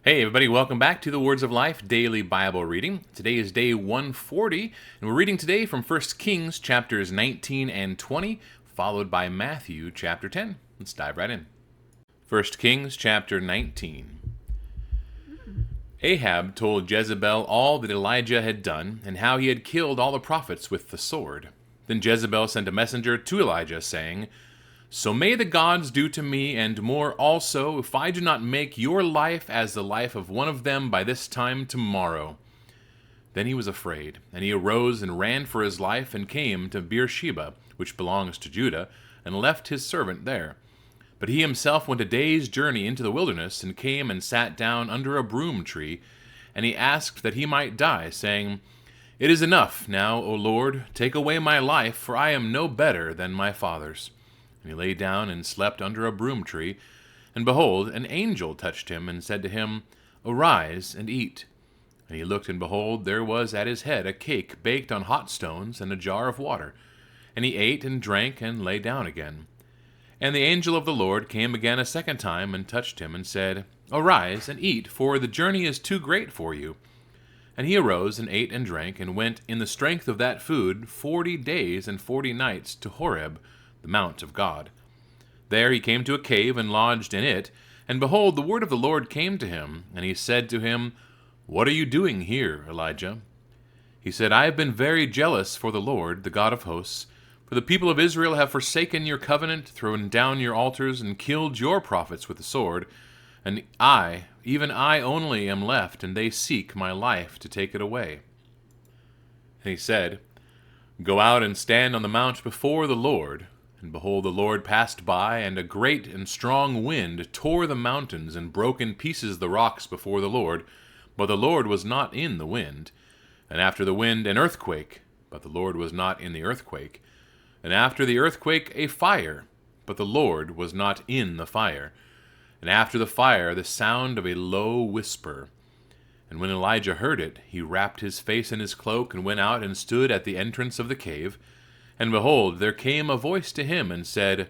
Hey, everybody, welcome back to the Words of Life Daily Bible Reading. Today is day 140, and we're reading today from 1 Kings chapters 19 and 20, followed by Matthew chapter 10. Let's dive right in. 1 Kings chapter 19. Ahab told Jezebel all that Elijah had done, and how he had killed all the prophets with the sword. Then Jezebel sent a messenger to Elijah, saying, "So may the gods do to me, and more also, if I do not make your life as the life of one of them by this time tomorrow." Then he was afraid, and he arose and ran for his life, and came to Beersheba, which belongs to Judah, and left his servant there. But he himself went a day's journey into the wilderness, and came and sat down under a broom tree, and he asked that he might die, saying, "It is enough now, O Lord, take away my life, for I am no better than my fathers." And he lay down and slept under a broom tree. And behold, an angel touched him, and said to him, "Arise and eat." And he looked, and behold, there was at his head a cake baked on hot stones, and a jar of water. And he ate and drank, and lay down again. And the angel of the Lord came again a second time, and touched him, and said, "Arise and eat, for the journey is too great for you." And he arose, and ate and drank, and went in the strength of that food 40 days and 40 nights to Horeb, the mount of God. There he came to a cave, and lodged in it. And behold, the word of the Lord came to him, and he said to him, "What are you doing here, Elijah?" He said, "I have been very jealous for the Lord, the God of hosts. For the people of Israel have forsaken your covenant, thrown down your altars, and killed your prophets with the sword. And I, even I only, am left, and they seek my life to take it away." And he said, "Go out and stand on the mount before the Lord." And behold, the Lord passed by, and a great and strong wind tore the mountains, and broke in pieces the rocks before the Lord. But the Lord was not in the wind. And after the wind an earthquake, but the Lord was not in the earthquake. And after the earthquake a fire, but the Lord was not in the fire. And after the fire the sound of a low whisper. And when Elijah heard it, he wrapped his face in his cloak, and went out and stood at the entrance of the cave. And behold, there came a voice to him, and said,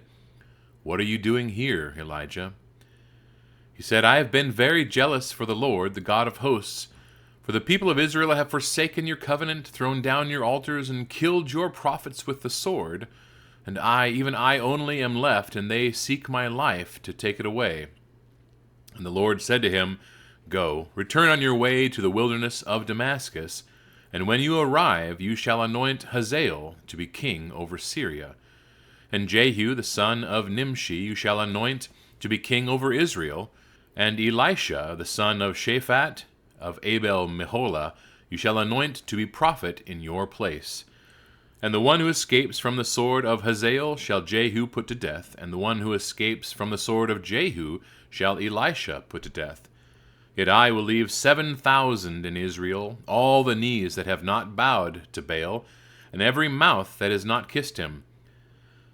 "What are you doing here, Elijah?" He said, "I have been very jealous for the Lord, the God of hosts. For the people of Israel have forsaken your covenant, thrown down your altars, and killed your prophets with the sword. And I, even I only, am left, and they seek my life to take it away." And the Lord said to him, "Go, return on your way to the wilderness of Damascus. And when you arrive, you shall anoint Hazael to be king over Syria. And Jehu the son of Nimshi you shall anoint to be king over Israel. And Elisha the son of Shaphat of Abel-Meholah you shall anoint to be prophet in your place. And the one who escapes from the sword of Hazael shall Jehu put to death, and the one who escapes from the sword of Jehu shall Elisha put to death. Yet I will leave 7,000 in Israel, all the knees that have not bowed to Baal, and every mouth that has not kissed him."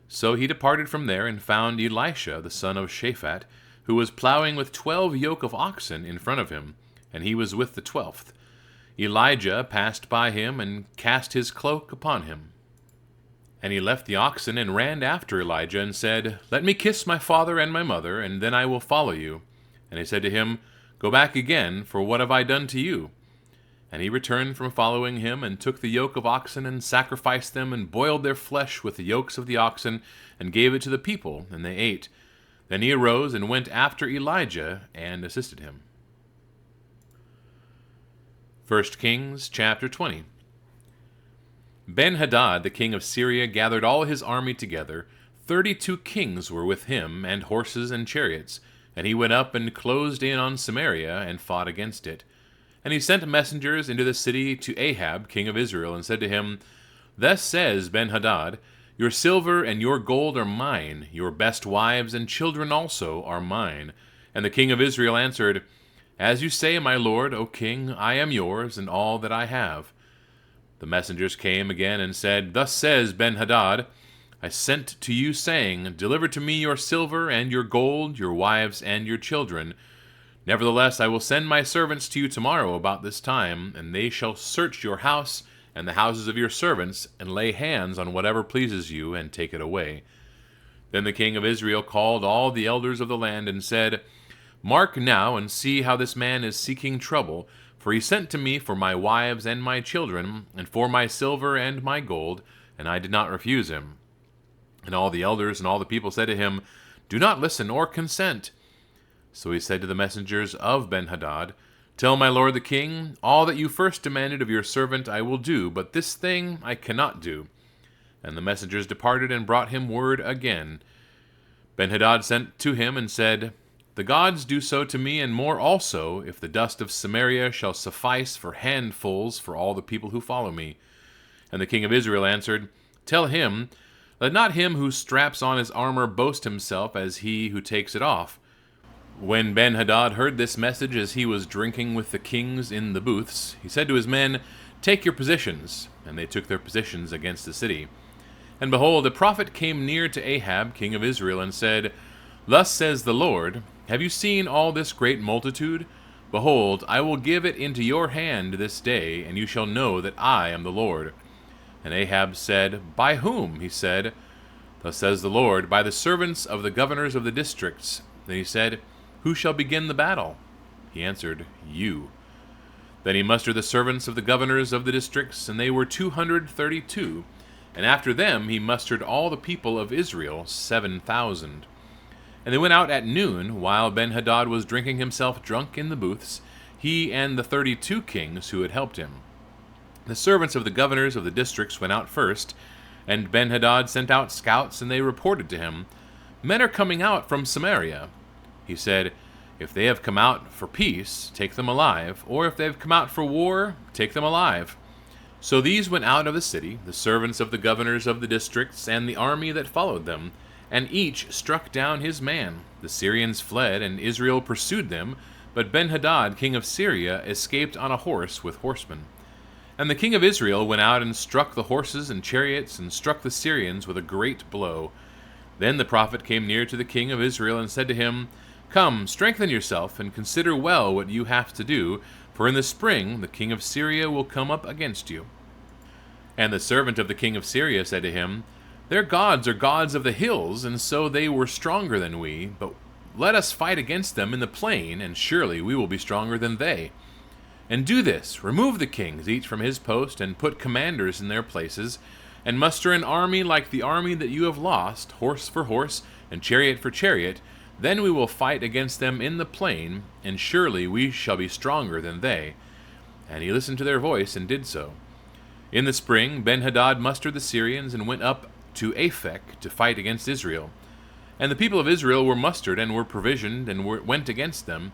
So he departed from there, and found Elisha the son of Shaphat, who was plowing with 12 yoke of oxen in front of him, and he was with the 12th. Elijah passed by him, and cast his cloak upon him. And he left the oxen, and ran after Elijah, and said, "Let me kiss my father and my mother, and then I will follow you." And he said to him, "Go back again, for what have I done to you?" And he returned from following him, and took the yoke of oxen, and sacrificed them, and boiled their flesh with the yokes of the oxen, and gave it to the people, and they ate. Then he arose, and went after Elijah, and assisted him. 1 Kings chapter 20. Ben-Hadad the king of Syria gathered all his army together. 32 kings were with him, and horses and chariots. And he went up and closed in on Samaria, and fought against it. And he sent messengers into the city to Ahab king of Israel, and said to him, "Thus says Ben-Hadad, your silver and your gold are mine, your best wives and children also are mine." And the king of Israel answered, "As you say, my lord, O king, I am yours, and all that I have." The messengers came again and said, "Thus says Ben-Hadad, I sent to you, saying, Deliver to me your silver and your gold, your wives and your children. Nevertheless, I will send my servants to you tomorrow about this time, and they shall search your house and the houses of your servants, and lay hands on whatever pleases you, and take it away." Then the king of Israel called all the elders of the land, and said, Mark now and see how this man is seeking trouble, for he sent to me for my wives and my children, and for my silver and my gold, and I did not refuse him. And all the elders and all the people said to him, Do not listen or consent. So he said to the messengers of Benhadad, Tell my lord the king, all that you first demanded of your servant I will do, but this thing I cannot do. And the messengers departed and brought him word again. Benhadad sent to him and said, The gods do so to me, and more also, if the dust of Samaria shall suffice for handfuls for all the people who follow me. And the king of Israel answered, Tell him, Let not him who straps on his armor boast himself as he who takes it off. When Benhadad heard this message as he was drinking with the kings in the booths, he said to his men, Take your positions. And they took their positions against the city. And behold, a prophet came near to Ahab, king of Israel, and said, Thus says the Lord, Have you seen all this great multitude? Behold, I will give it into your hand this day, and you shall know that I am the Lord. And Ahab said, By whom? He said, Thus says the Lord, By the servants of the governors of the districts. Then he said, Who shall begin the battle? He answered, You. Then he mustered the servants of the governors of the districts, and they were 232. And after them he mustered all the people of Israel, 7,000. And they went out at noon, while Benhadad was drinking himself drunk in the booths, he and the 32 kings who had helped him. The servants of the governors of the districts went out first, and Benhadad sent out scouts, and they reported to him, Men are coming out from Samaria. He said, If they have come out for peace, take them alive, or if they have come out for war, take them alive. So these went out of the city, the servants of the governors of the districts, and the army that followed them, and each struck down his man. The Syrians fled, and Israel pursued them, but Benhadad, king of Syria, escaped on a horse with horsemen. And the king of Israel went out and struck the horses and chariots, and struck the Syrians with a great blow. Then the prophet came near to the king of Israel, and said to him, Come, strengthen yourself, and consider well what you have to do, for in the spring the king of Syria will come up against you. And the servant of the king of Syria said to him, Their gods are gods of the hills, and so they were stronger than we, but let us fight against them in the plain, and surely we will be stronger than they. And do this, remove the kings, each from his post, and put commanders in their places, and muster an army like the army that you have lost, horse for horse, and chariot for chariot. Then we will fight against them in the plain, and surely we shall be stronger than they. And he listened to their voice, and did so. In the spring, Benhadad mustered the Syrians, and went up to Aphek to fight against Israel. And the people of Israel were mustered, and were provisioned, and went against them.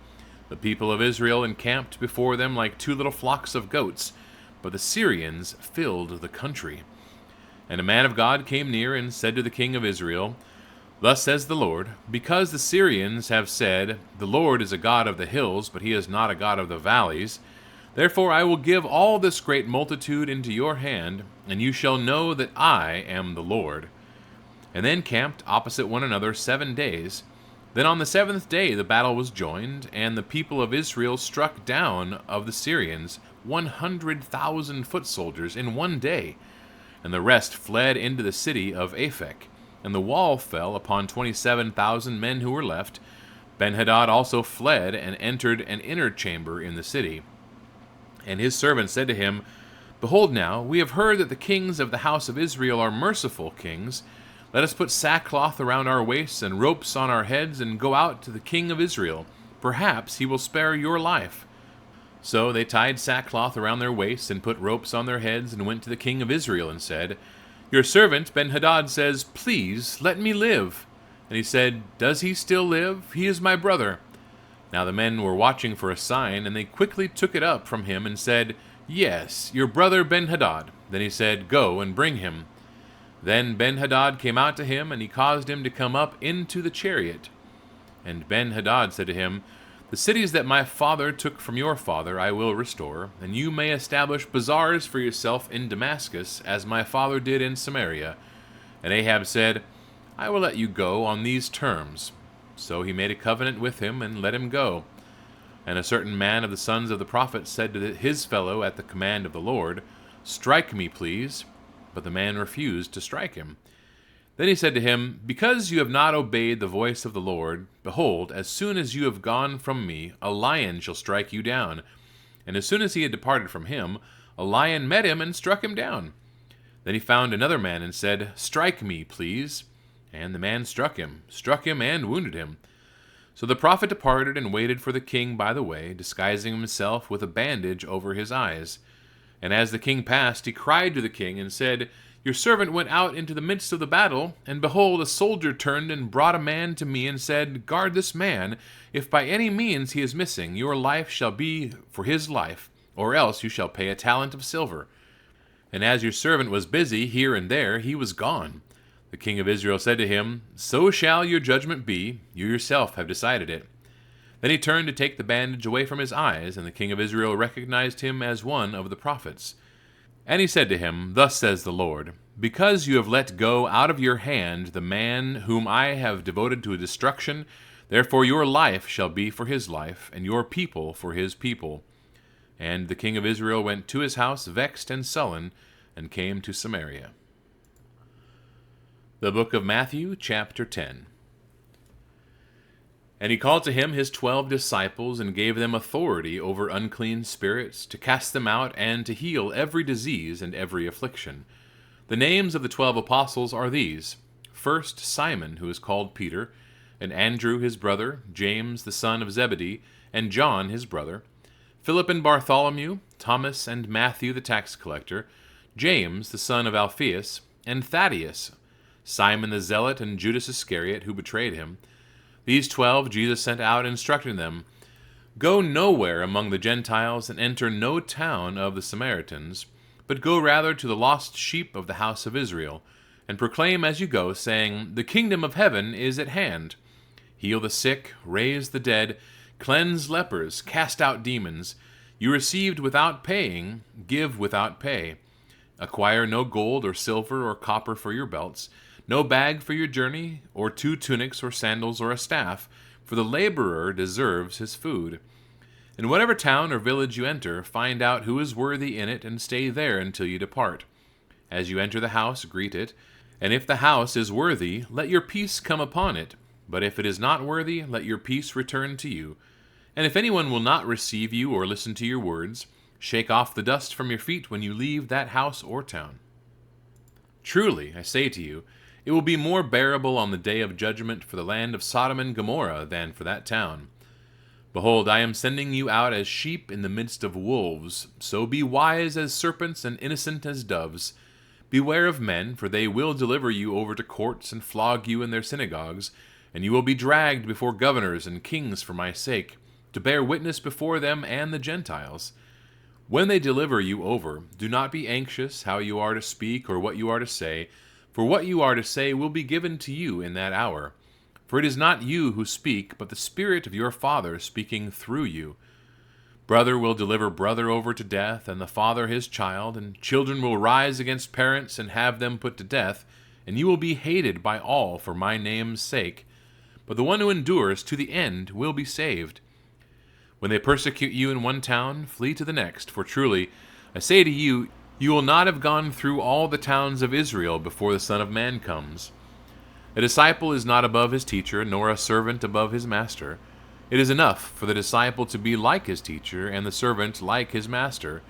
The people of Israel encamped before them like 2 little flocks of goats, but the Syrians filled the country. And a man of God came near, and said to the king of Israel, Thus says the Lord, Because the Syrians have said, The Lord is a God of the hills, but he is not a God of the valleys, therefore I will give all this great multitude into your hand, and you shall know that I am the Lord. And they encamped opposite one another 7 days. Then on the 7th day the battle was joined, and the people of Israel struck down of the Syrians 100,000 foot soldiers in 1 day, and the rest fled into the city of Aphek. And the wall fell upon 27,000 men who were left. Benhadad also fled, and entered an inner chamber in the city. And his servants said to him, Behold now, we have heard that the kings of the house of Israel are merciful kings. Let us put sackcloth around our waists, and ropes on our heads, and go out to the king of Israel. Perhaps he will spare your life. So they tied sackcloth around their waists, and put ropes on their heads, and went to the king of Israel, and said, Your servant Benhadad says, Please, let me live. And he said, Does he still live? He is my brother. Now the men were watching for a sign, and they quickly took it up from him, and said, Yes, your brother Benhadad. Then he said, Go and bring him. Then Benhadad came out to him, and he caused him to come up into the chariot. And Benhadad said to him, The cities that my father took from your father I will restore, and you may establish bazaars for yourself in Damascus, as my father did in Samaria. And Ahab said, I will let you go on these terms. So he made a covenant with him, and let him go. And a certain man of the sons of the prophets said to his fellow at the command of the Lord, Strike me, please. But the man refused to strike him. Then he said to him, Because you have not obeyed the voice of the Lord, behold, as soon as you have gone from me, a lion shall strike you down. And as soon as he had departed from him, a lion met him and struck him down. Then he found another man and said, Strike me, please. And the man struck him and wounded him. So the prophet departed and waited for the king by the way, disguising himself with a bandage over his eyes. And as the king passed, he cried to the king and said, Your servant went out into the midst of the battle, and behold, a soldier turned and brought a man to me and said, Guard this man. If by any means he is missing, your life shall be for his life, or else you shall pay a talent of silver. And as your servant was busy here and there, he was gone. The king of Israel said to him, So shall your judgment be. You yourself have decided it. Then he turned to take the bandage away from his eyes, and the king of Israel recognized him as one of the prophets. And he said to him, Thus says the Lord, Because you have let go out of your hand the man whom I have devoted to destruction, therefore your life shall be for his life, and your people for his people. And the king of Israel went to his house vexed and sullen, and came to Samaria. The book of Matthew, chapter 10. And he called to him his 12 disciples, and gave them authority over unclean spirits, to cast them out, and to heal every disease and every affliction. The names of the 12 apostles are these: first, Simon, who is called Peter, and Andrew his brother, James the son of Zebedee, and John his brother, Philip and Bartholomew, Thomas and Matthew the tax collector, James the son of Alphaeus, and Thaddeus, Simon the zealot, and Judas Iscariot, who betrayed him. These 12 Jesus sent out, instructing them, Go nowhere among the Gentiles, and enter no town of the Samaritans, but go rather to the lost sheep of the house of Israel, and proclaim as you go, saying, The kingdom of heaven is at hand. Heal the sick, raise the dead, cleanse lepers, cast out demons. You received without paying, give without pay. Acquire no gold or silver or copper for your belts, no bag for your journey, or 2 tunics or sandals or a staff, for the laborer deserves his food. In whatever town or village you enter, find out who is worthy in it, and stay there until you depart. As you enter the house, greet it, and if the house is worthy, let your peace come upon it. But if it is not worthy, let your peace return to you. And if anyone will not receive you or listen to your words, shake off the dust from your feet when you leave that house or town. Truly, I say to you, it will be more bearable on the day of judgment for the land of Sodom and Gomorrah than for that town. Behold, I am sending you out as sheep in the midst of wolves. So be wise as serpents and innocent as doves. Beware of men, for they will deliver you over to courts and flog you in their synagogues, and you will be dragged before governors and kings for my sake, to bear witness before them and the Gentiles. When they deliver you over, do not be anxious how you are to speak or what you are to say, for what you are to say will be given to you in that hour. For it is not you who speak, but the Spirit of your Father speaking through you. Brother will deliver brother over to death, and the father his child, and children will rise against parents and have them put to death, and you will be hated by all for my name's sake. But the one who endures to the end will be saved. When they persecute you in one town, flee to the next, for truly, I say to you, you will not have gone through all the towns of Israel before the Son of Man comes. A disciple is not above his teacher, nor a servant above his master. It is enough for the disciple to be like his teacher, and the servant like his master.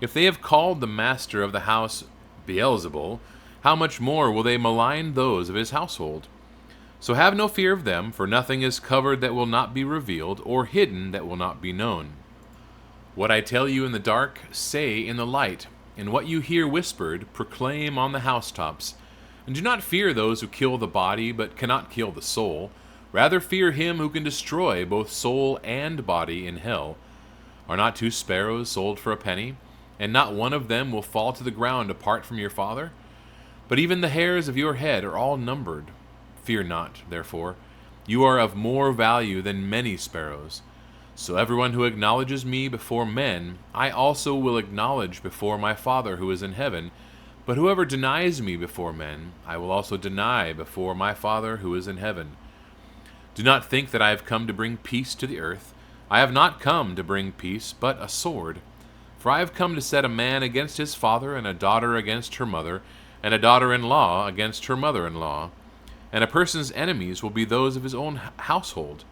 If they have called the master of the house Beelzebul, how much more will they malign those of his household? So have no fear of them, for nothing is covered that will not be revealed, or hidden that will not be known. What I tell you in the dark, say in the light, and what you hear whispered, proclaim on the housetops. And do not fear those who kill the body, but cannot kill the soul. Rather fear him who can destroy both soul and body in hell. Are not 2 sparrows sold for a penny? And not one of them will fall to the ground apart from your Father? But even the hairs of your head are all numbered. Fear not, therefore. You are of more value than many sparrows. So everyone who acknowledges me before men, I also will acknowledge before my Father who is in heaven. But whoever denies me before men, I will also deny before my Father who is in heaven. Do not think that I have come to bring peace to the earth. I have not come to bring peace, but a sword. For I have come to set a man against his father, and a daughter against her mother, and a daughter-in-law against her mother-in-law, and a person's enemies will be those of his own household.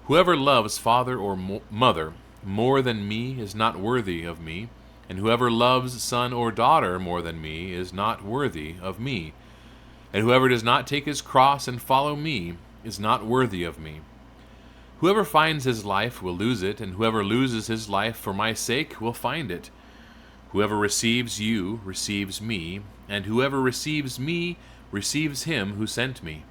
Whoever loves father or mother more than me is not worthy of me, and whoever loves son or daughter more than me is not worthy of me. And whoever does not take his cross and follow me is not worthy of me. Whoever finds his life will lose it, and whoever loses his life for my sake will find it. Whoever receives you receives me, and whoever receives me receives him who sent me.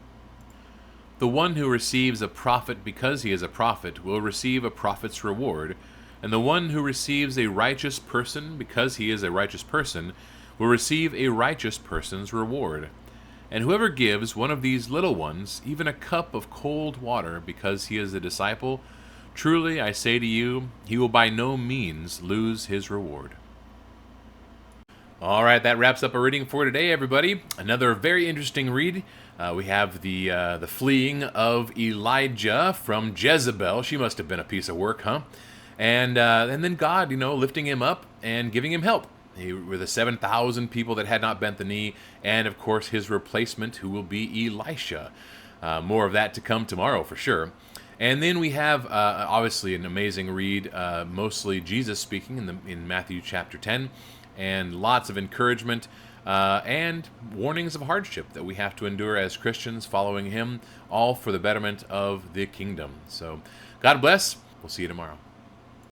The one who receives a prophet because he is a prophet will receive a prophet's reward, and the one who receives a righteous person because he is a righteous person will receive a righteous person's reward. And whoever gives one of these little ones even a cup of cold water because he is a disciple, truly I say to you, he will by no means lose his reward. All right, that wraps up our reading for today, everybody. Another very interesting read. We have the fleeing of Elijah from Jezebel. She must have been a piece of work, huh? And then God, lifting him up and giving him help. Were the 7,000 people that had not bent the knee, and of course his replacement, who will be Elisha. More of that to come tomorrow for sure. And then we have obviously an amazing read, mostly Jesus speaking in Matthew chapter 10, and lots of encouragement and warnings of hardship that we have to endure as Christians following him, all for the betterment of the kingdom. So God bless. We'll see you tomorrow.